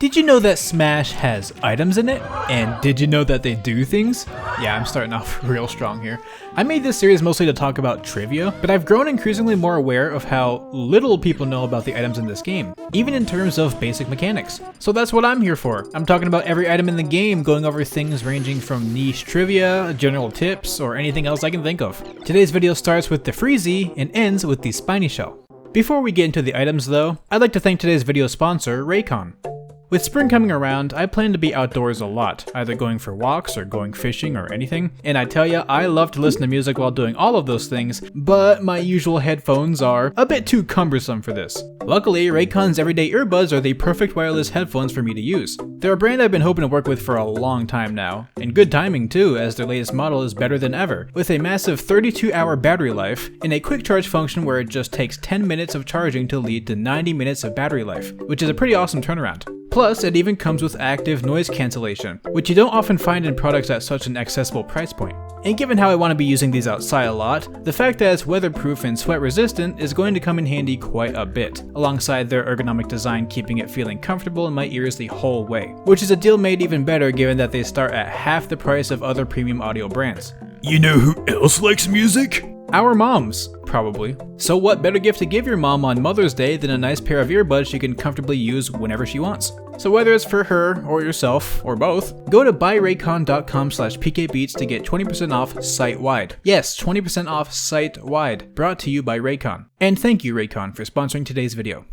Did you know that Smash has items in it? And did you know that they do things? Yeah, I'm starting off real strong here. I made this series mostly to talk about trivia, but I've grown increasingly more aware of how little people know about the items in this game, even in terms of basic mechanics. So that's what I'm here for. I'm talking about every item in the game, going over things ranging from niche trivia, general tips, or anything else I can think of. Today's video starts with the Freezie and ends with the Spiny Shell. Before we get into the items though, I'd like to thank today's video sponsor, Raycon. With spring coming around, I plan to be outdoors a lot, either going for walks or going fishing or anything, and I tell ya, I love to listen to music while doing all of those things, but my usual headphones are a bit too cumbersome for this. Luckily, Raycon's everyday earbuds are the perfect wireless headphones for me to use. They're a brand I've been hoping to work with for a long time now, and good timing too, as their latest model is better than ever, with a massive 32-hour battery life and a quick charge function where it just takes 10 minutes of charging to lead to 90 minutes of battery life, which is a pretty awesome turnaround. Plus, it even comes with active noise cancellation, which you don't often find in products at such an accessible price point. And given how I want to be using these outside a lot, the fact that it's weatherproof and sweat resistant is going to come in handy quite a bit, alongside their ergonomic design keeping it feeling comfortable in my ears the whole way, which is a deal made even better given that they start at half the price of other premium audio brands. You know who else likes music? Our moms, probably. So what better gift to give your mom on Mother's Day than a nice pair of earbuds she can comfortably use whenever she wants? So whether it's for her, or yourself, or both, go to buyraycon.com/pkbeats to get 20% off site-wide. Yes, 20% off site-wide, brought to you by Raycon. And thank you Raycon for sponsoring today's video.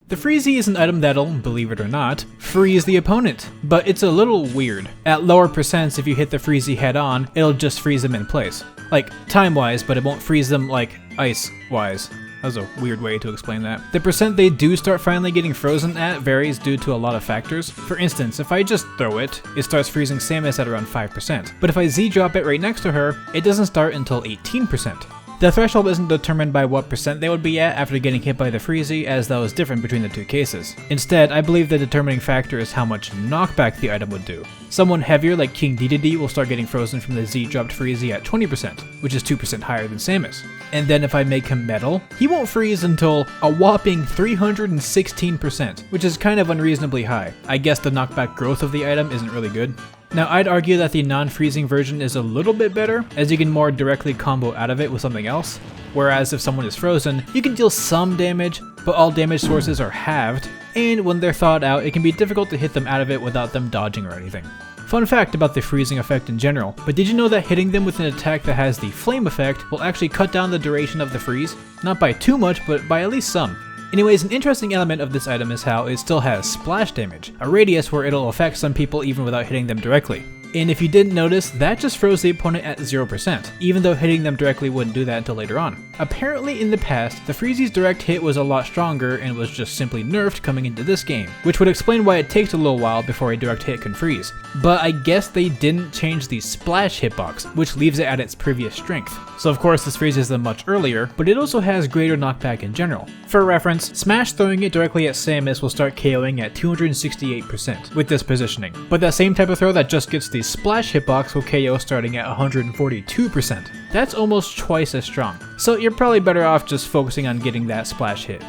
The Freezie is an item that'll, believe it or not, freeze the opponent, but it's a little weird. At lower percents, if you hit the Freezie head on, it'll just freeze them in place. Like, time-wise, but it won't freeze them like ice-wise. That was a weird way to explain that. The percent they do start finally getting frozen at varies due to a lot of factors. For instance, if I just throw it, it starts freezing Samus at around 5%. But if I Z-drop it right next to her, it doesn't start until 18%. The threshold isn't determined by what percent they would be at after getting hit by the Freezie, as that was different between the two cases. Instead, I believe the determining factor is how much knockback the item would do. Someone heavier like King Dedede will start getting frozen from the Z-dropped Freezie at 20%, which is 2% higher than Samus. And then if I make him metal, he won't freeze until a whopping 316%, which is kind of unreasonably high. I guess the knockback growth of the item isn't really good. Now, I'd argue that the non-freezing version is a little bit better, as you can more directly combo out of it with something else, whereas if someone is frozen, you can deal some damage, but all damage sources are halved, and when they're thawed out, it can be difficult to hit them out of it without them dodging or anything. Fun fact about the freezing effect in general, but did you know that hitting them with an attack that has the flame effect will actually cut down the duration of the freeze? Not by too much, but by at least some. Anyways, an interesting element of this item is how it still has splash damage, a radius where it'll affect some people even without hitting them directly. And if you didn't notice, that just froze the opponent at 0%, even though hitting them directly wouldn't do that until later on. Apparently in the past, the Freezie's direct hit was a lot stronger and was just simply nerfed coming into this game, which would explain why it takes a little while before a direct hit can freeze. But I guess they didn't change the splash hitbox, which leaves it at its previous strength. So of course this freezes them much earlier, but it also has greater knockback in general. For reference, Smash throwing it directly at Samus will start KOing at 268% with this positioning, but that same type of throw that just gets the splash hitbox will KO starting at 142%. That's almost twice as strong, so you're probably better off just focusing on getting that splash hit.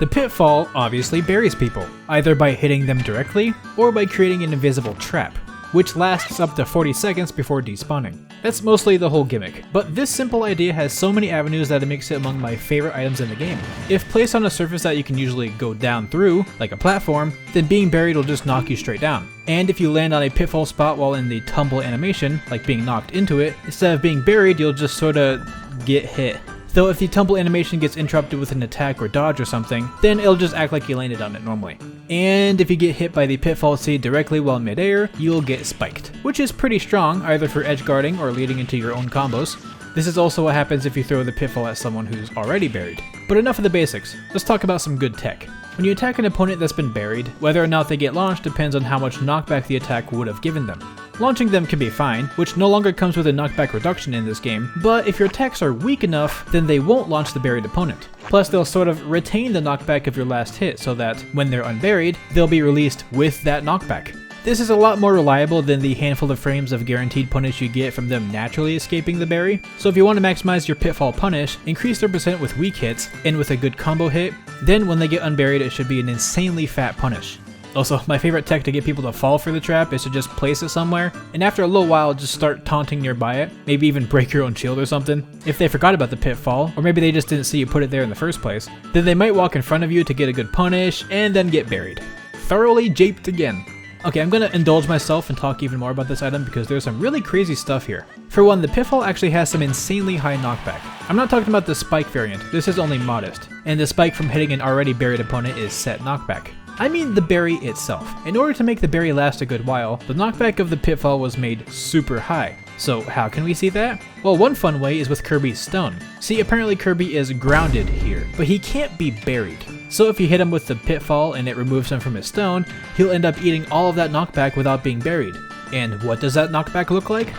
The Pitfall obviously buries people, either by hitting them directly or by creating an invisible trap, which lasts up to 40 seconds before despawning. That's mostly the whole gimmick, but this simple idea has so many avenues that it makes it among my favorite items in the game. If placed on a surface that you can usually go down through, like a platform, then being buried will just knock you straight down. And if you land on a pitfall spot while in the tumble animation, like being knocked into it, instead of being buried, you'll just sorta get hit. Though if the tumble animation gets interrupted with an attack or dodge or something, then it'll just act like you landed on it normally. And if you get hit by the pitfall seed directly while midair, you'll get spiked, which is pretty strong either for edge guarding or leading into your own combos. This is also what happens if you throw the pitfall at someone who's already buried. But enough of the basics, let's talk about some good tech. When you attack an opponent that's been buried, whether or not they get launched depends on how much knockback the attack would have given them. Launching them can be fine, which no longer comes with a knockback reduction in this game, but if your attacks are weak enough, then they won't launch the buried opponent. Plus they'll sort of retain the knockback of your last hit so that, when they're unburied, they'll be released with that knockback. This is a lot more reliable than the handful of frames of guaranteed punish you get from them naturally escaping the berry. So if you want to maximize your Pitfall punish, increase their percent with weak hits and with a good combo hit, then when they get unburied it should be an insanely fat punish. Also, my favorite tech to get people to fall for the trap is to just place it somewhere, and after a little while just start taunting nearby it, maybe even break your own shield or something. If they forgot about the pitfall, or maybe they just didn't see you put it there in the first place, then they might walk in front of you to get a good punish, and then get buried. Thoroughly japed again. Okay, I'm gonna indulge myself and talk even more about this item because there's some really crazy stuff here. For one, the Pitfall actually has some insanely high knockback. I'm not talking about the spike variant, this is only modest, and the spike from hitting an already buried opponent is set knockback. I mean the berry itself. In order to make the berry last a good while, the knockback of the Pitfall was made super high. So how can we see that? Well, one fun way is with Kirby's stone. See, apparently Kirby is grounded here, but he can't be buried. So if you hit him with the Pitfall and it removes him from his stone, he'll end up eating all of that knockback without being buried. And what does that knockback look like?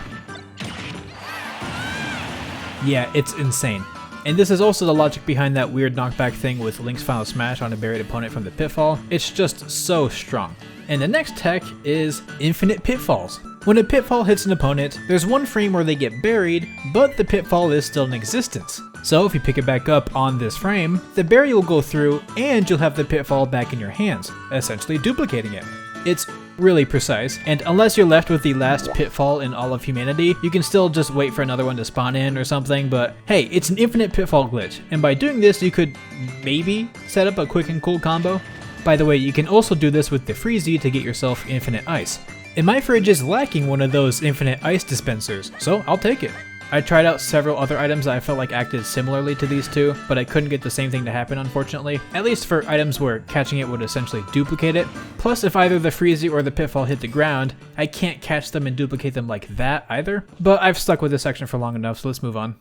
Yeah, it's insane. And this is also the logic behind that weird knockback thing with Link's Final Smash on a buried opponent from the Pitfall. It's just so strong. And the next tech is infinite pitfalls. When a pitfall hits an opponent, there's one frame where they get buried, but the pitfall is still in existence. So if you pick it back up on this frame, the berry will go through and you'll have the pitfall back in your hands, essentially duplicating it. It's really precise, and unless you're left with the last pitfall in all of humanity, you can still just wait for another one to spawn in or something, but hey, it's an infinite pitfall glitch, and by doing this you could maybe set up a quick and cool combo. By the way, you can also do this with the Freezie to get yourself infinite ice. And my fridge is lacking one of those infinite ice dispensers, so I'll take it. I tried out several other items that I felt like acted similarly to these two, but I couldn't get the same thing to happen unfortunately, at least for items where catching it would essentially duplicate it. Plus, if either the Freezie or the Pitfall hit the ground, I can't catch them and duplicate them like that either. But I've stuck with this section for long enough, so let's move on.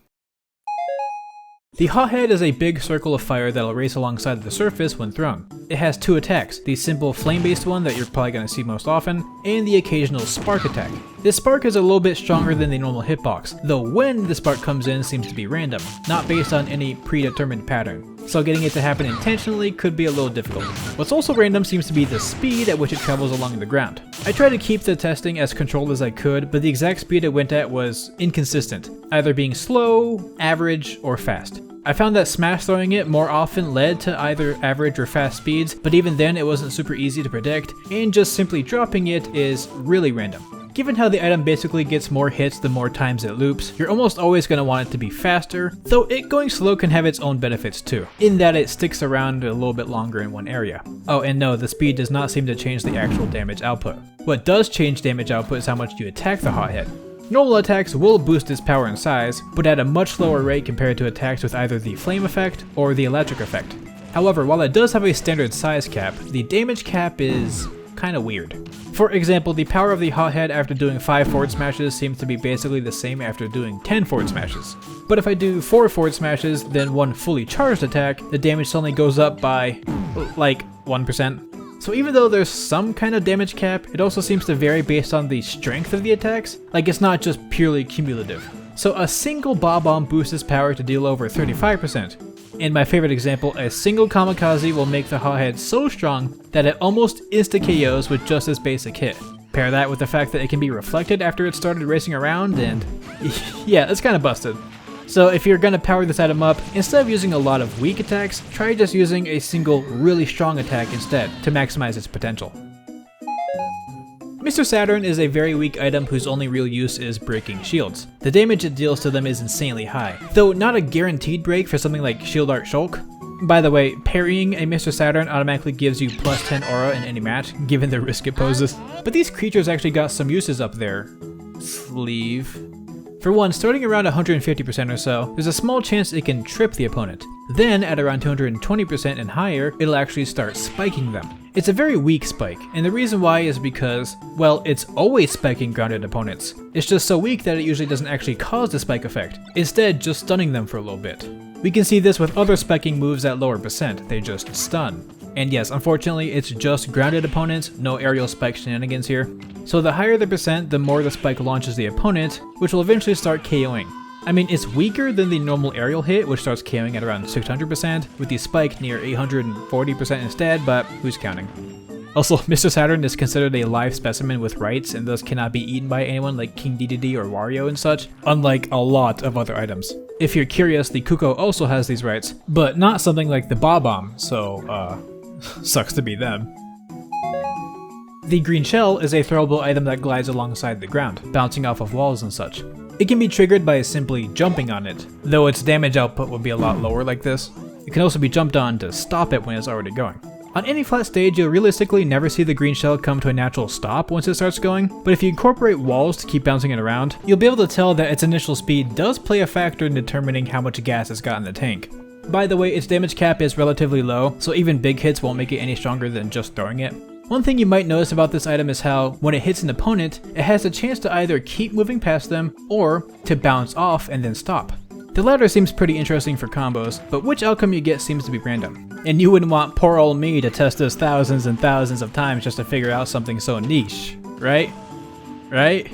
The Hothead is a big circle of fire that'll race alongside the surface when thrown. It has two attacks, the simple flame-based one that you're probably going to see most often, and the occasional spark attack. This spark is a little bit stronger than the normal hitbox, though when the spark comes in seems to be random, not based on any predetermined pattern. So getting it to happen intentionally could be a little difficult. What's also random seems to be the speed at which it travels along the ground. I tried to keep the testing as controlled as I could, but the exact speed it went at was inconsistent, either being slow, average, or fast. I found that smash throwing it more often led to either average or fast speeds, but even then it wasn't super easy to predict, and just simply dropping it is really random. Given how the item basically gets more hits the more times it loops, you're almost always going to want it to be faster, though it going slow can have its own benefits too, in that it sticks around a little bit longer in one area. Oh, and no, the speed does not seem to change the actual damage output. What does change damage output is how much you attack the Hothead. Normal attacks will boost its power and size, but at a much lower rate compared to attacks with either the flame effect or the electric effect. However, while it does have a standard size cap, the damage cap is kinda weird. For example, the power of the Hothead after doing 5 forward smashes seems to be basically the same after doing 10 forward smashes. But if I do 4 forward smashes, then one fully charged attack, the damage suddenly goes up by, like, 1%. So even though there's some kind of damage cap, it also seems to vary based on the strength of the attacks, like it's not just purely cumulative. So a single Bob-omb boosts its power to deal over 35%. In my favorite example, a single Kamikaze will make the Hothead so strong that it almost insta-KOs with just this basic hit. Pair that with the fact that it can be reflected after it started racing around and yeah, that's kinda busted. So if you're gonna power this item up, instead of using a lot of weak attacks, try just using a single really strong attack instead to maximize its potential. Mr. Saturn is a very weak item whose only real use is breaking shields. The damage it deals to them is insanely high, though not a guaranteed break for something like Shield Art Shulk. By the way, parrying a Mr. Saturn automatically gives you plus 10 aura in any match, given the risk it poses. But these creatures actually got some uses up their sleeve. For one, starting around 150% or so, there's a small chance it can trip the opponent. Then, at around 220% and higher, it'll actually start spiking them. It's a very weak spike, and the reason why is because, well, it's always spiking grounded opponents. It's just so weak that it usually doesn't actually cause the spike effect, instead just stunning them for a little bit. We can see this with other spiking moves at lower percent, they just stun. And yes, unfortunately, it's just grounded opponents, no aerial spike shenanigans here. So the higher the percent, the more the spike launches the opponent, which will eventually start KOing. I mean, it's weaker than the normal aerial hit, which starts KOing at around 600%, with the spike near 840% instead, but who's counting? Also, Mr. Saturn is considered a live specimen with rights and thus cannot be eaten by anyone like King Dedede or Wario and such, unlike a lot of other items. If you're curious, the Kuko also has these rights, but not something like the Bob-omb, so sucks to be them. The green shell is a throwable item that glides alongside the ground, bouncing off of walls and such. It can be triggered by simply jumping on it, though its damage output would be a lot lower like this. It can also be jumped on to stop it when it's already going. On any flat stage, you'll realistically never see the green shell come to a natural stop once it starts going, but if you incorporate walls to keep bouncing it around, you'll be able to tell that its initial speed does play a factor in determining how much gas it's got in the tank. By the way, its damage cap is relatively low, so even big hits won't make it any stronger than just throwing it. One thing you might notice about this item is how, when it hits an opponent, it has a chance to either keep moving past them, or to bounce off and then stop. The latter seems pretty interesting for combos, but which outcome you get seems to be random. And you wouldn't want poor old me to test this thousands and thousands of times just to figure out something so niche, right? Right?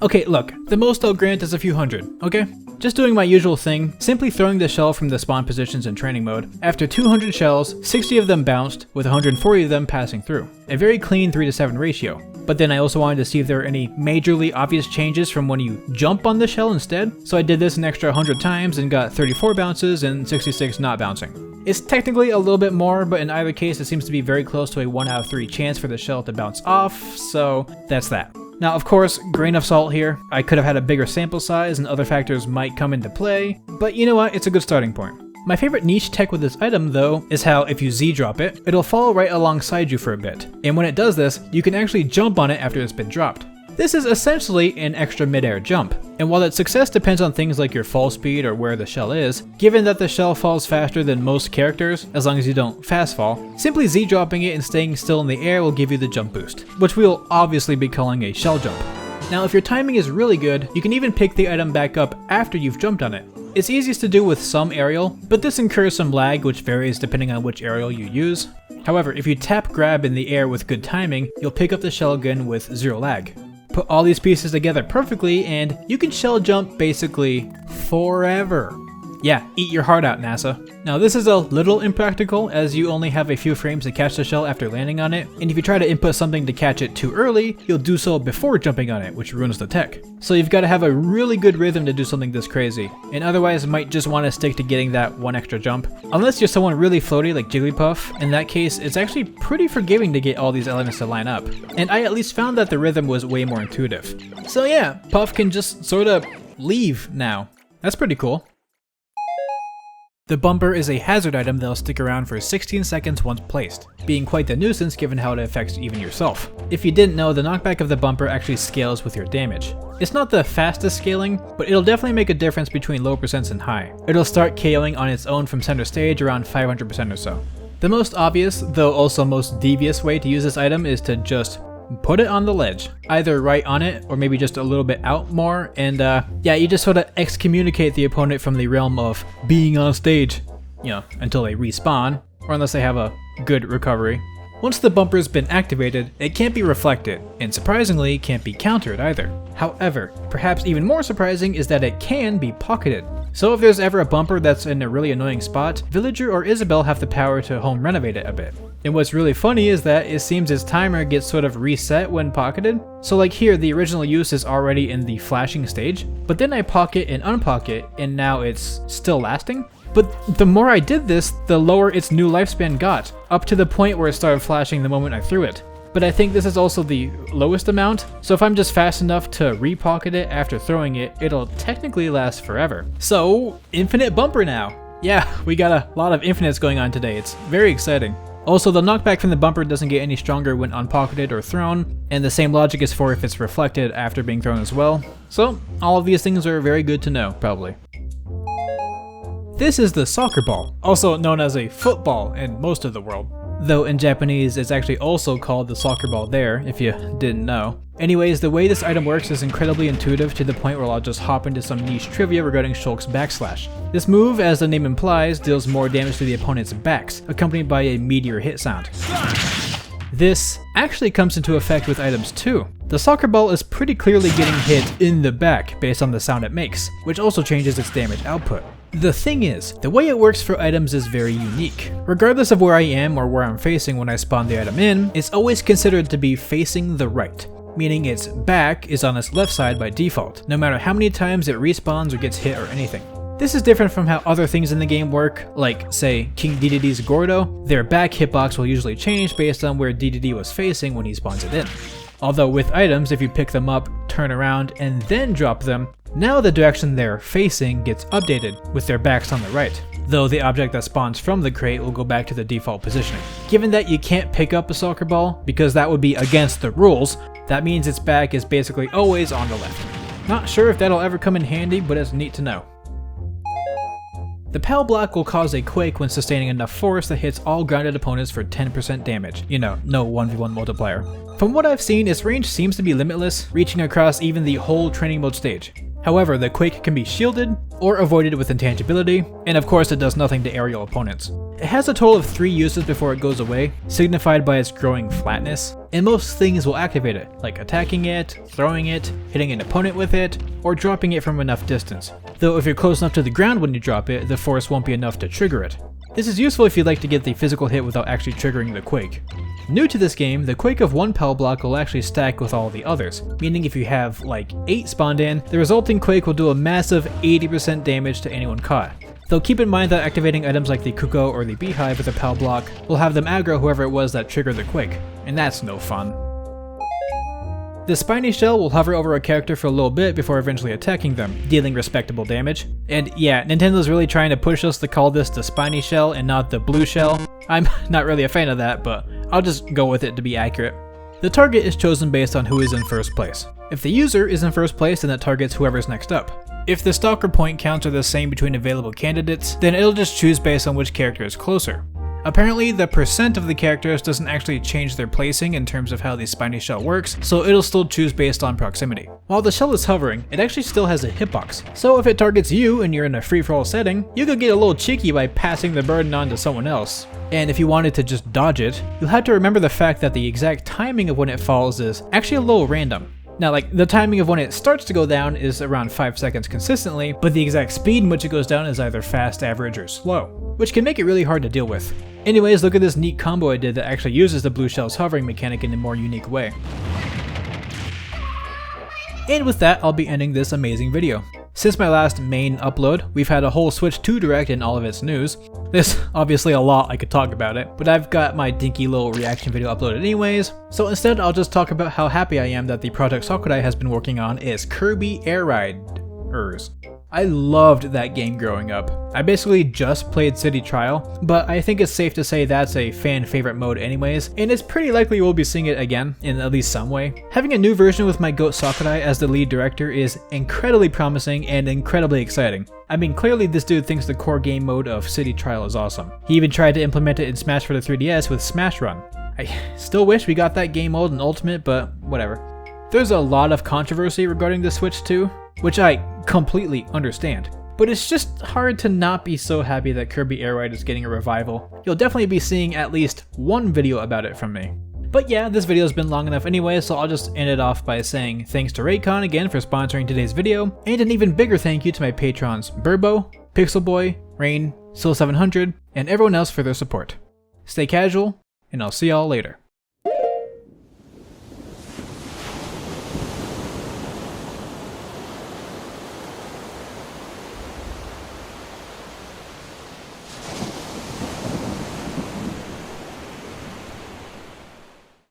Okay, look, the most I'll grant is a few hundred, okay? Just doing my usual thing, simply throwing the shell from the spawn positions in training mode. After 200 shells, 60 of them bounced, with 140 of them passing through. A very clean 3-to-7 ratio. But then I also wanted to see if there were any majorly obvious changes from when you jump on the shell instead, so I did this an extra 100 times and got 34 bounces and 66 not bouncing. It's technically a little bit more, but in either case it seems to be very close to a 1 out of 3 chance for the shell to bounce off, so that's that. Now, of course, grain of salt here. I could have had a bigger sample size and other factors might come into play, but you know what, it's a good starting point. My favorite niche tech with this item, though, is how if you Z-drop it, it'll fall right alongside you for a bit. And when it does this, you can actually jump on it after it's been dropped. This is essentially an extra mid-air jump, and while its success depends on things like your fall speed or where the shell is, given that the shell falls faster than most characters, as long as you don't fast fall, simply Z-dropping it and staying still in the air will give you the jump boost, which we'll obviously be calling a shell jump. Now if your timing is really good, you can even pick the item back up after you've jumped on it. It's easiest to do with some aerial, but this incurs some lag which varies depending on which aerial you use. However, if you tap grab in the air with good timing, you'll pick up the shell again with zero lag. Put all these pieces together perfectly and you can shell jump basically forever. Yeah, eat your heart out, NASA. Now this is a little impractical as you only have a few frames to catch the shell after landing on it, and if you try to input something to catch it too early, you'll do so before jumping on it, which ruins the tech. So you've got to have a really good rhythm to do something this crazy, and otherwise might just want to stick to getting that one extra jump. Unless you're someone really floaty like Jigglypuff, in that case it's actually pretty forgiving to get all these elements to line up. And I at least found that the rhythm was way more intuitive. So yeah, Puff can just sorta leave now. That's pretty cool. The bumper is a hazard item that'll stick around for 16 seconds once placed, being quite the nuisance given how it affects even yourself. If you didn't know, the knockback of the bumper actually scales with your damage. It's not the fastest scaling, but it'll definitely make a difference between low percents and high. It'll start KOing on its own from center stage around 500% or so. The most obvious, though also most devious way to use this item is to just put it on the ledge, either right on it or maybe just a little bit out more, and yeah, you just sort of excommunicate the opponent from the realm of being on stage, you know, until they respawn, or unless they have a good recovery. Once the bumper's been activated, it can't be reflected, and surprisingly can't be countered either. However, perhaps even more surprising is that it can be pocketed. So if there's ever a bumper that's in a really annoying spot, Villager or Isabelle have the power to home renovate it a bit. And what's really funny is that it seems its timer gets sort of reset when pocketed. So like here, the original use is already in the flashing stage, but then I pocket and unpocket, and now it's still lasting. But the more I did this, the lower its new lifespan got, up to the point where it started flashing the moment I threw it. But I think this is also the lowest amount, so if I'm just fast enough to re-pocket it after throwing it, it'll technically last forever. So, infinite bumper now! Yeah, we got a lot of infinites going on today, it's very exciting. Also, the knockback from the bumper doesn't get any stronger when unpocketed or thrown, and the same logic is for if it's reflected after being thrown as well. So, all of these things are very good to know, probably. This is the soccer ball, also known as a football in most of the world. Though in Japanese it's actually also called the soccer ball there, if you didn't know. Anyways, the way this item works is incredibly intuitive to the point where I'll just hop into some niche trivia regarding Shulk's backslash. This move, as the name implies, deals more damage to the opponent's backs, accompanied by a meteor hit sound. This actually comes into effect with items too. The soccer ball is pretty clearly getting hit in the back based on the sound it makes, which also changes its damage output. The thing is, the way it works for items is very unique. Regardless of where I am or where I'm facing when I spawn the item in, it's always considered to be facing the right, meaning its back is on its left side by default, no matter how many times it respawns or gets hit or anything. This is different from how other things in the game work, like, say, King DDD's Gordo. Their back hitbox will usually change based on where DDD was facing when he spawns it in. Although with items, if you pick them up, turn around, and then drop them, now the direction they're facing gets updated, with their backs on the right, though the object that spawns from the crate will go back to the default positioning. Given that you can't pick up a soccer ball, because that would be against the rules, that means its back is basically always on the left. Not sure if that'll ever come in handy, but it's neat to know. The POW Block will cause a quake when sustaining enough force that hits all grounded opponents for 10% damage. You know, no 1v1 multiplier. From what I've seen, its range seems to be limitless, reaching across even the whole training mode stage. However, the quake can be shielded or avoided with intangibility, and of course it does nothing to aerial opponents. It has a total of 3 uses before it goes away, signified by its growing flatness, and most things will activate it, like attacking it, throwing it, hitting an opponent with it, or dropping it from enough distance. Though if you're close enough to the ground when you drop it, the force won't be enough to trigger it. This is useful if you'd like to get the physical hit without actually triggering the quake. New to this game, the quake of one POW block will actually stack with all the others, meaning if you have like 8 spawned in, the resulting quake will do a massive 80% damage to anyone caught. Though keep in mind that activating items like the Kuko or the Beehive with a POW block will have them aggro whoever it was that triggered the quake, and that's no fun. The Spiny Shell will hover over a character for a little bit before eventually attacking them, dealing respectable damage. And yeah, Nintendo's really trying to push us to call this the Spiny Shell and not the Blue Shell. I'm not really a fan of that, but I'll just go with it to be accurate. The target is chosen based on who is in first place. If the user is in first place, then it targets whoever's next up. If the stalker point counts are the same between available candidates, then it'll just choose based on which character is closer. Apparently, the percent of the characters doesn't actually change their placing in terms of how the Spiny Shell works, so it'll still choose based on proximity. While the shell is hovering, it actually still has a hitbox, so if it targets you and you're in a free-for-all setting, you could get a little cheeky by passing the burden on to someone else. And if you wanted to just dodge it, you'll have to remember the fact that the exact timing of when it falls is actually a little random. Now, like, the timing of when it starts to go down is around 5 seconds consistently, but the exact speed in which it goes down is either fast, average, or slow, which can make it really hard to deal with. Anyways, look at this neat combo I did that actually uses the blue shell's hovering mechanic in a more unique way. And with that, I'll be ending this amazing video. Since my last main upload, we've had a whole Switch 2 Direct and all of its news. There's obviously a lot I could talk about it, but I've got my dinky little reaction video uploaded anyways, so instead I'll just talk about how happy I am that the project Sakurai has been working on is Kirby Air Riders. I loved that game growing up. I basically just played City Trial, but I think it's safe to say that's a fan favorite mode anyways, and it's pretty likely we'll be seeing it again, in at least some way. Having a new version with my goat Sakurai as the lead director is incredibly promising and incredibly exciting. I mean, clearly this dude thinks the core game mode of City Trial is awesome. He even tried to implement it in Smash for the 3DS with Smash Run. I still wish we got that game mode in Ultimate, but whatever. There's a lot of controversy regarding the Switch 2, which I completely understand. But it's just hard to not be so happy that Kirby Air Ride is getting a revival. You'll definitely be seeing at least one video about it from me. But yeah, this video's been long enough anyway, so I'll just end it off by saying thanks to Raycon again for sponsoring today's video, and an even bigger thank you to my patrons Burbo, Pixelboy, Rain, Sil700, and everyone else for their support. Stay casual, and I'll see y'all later.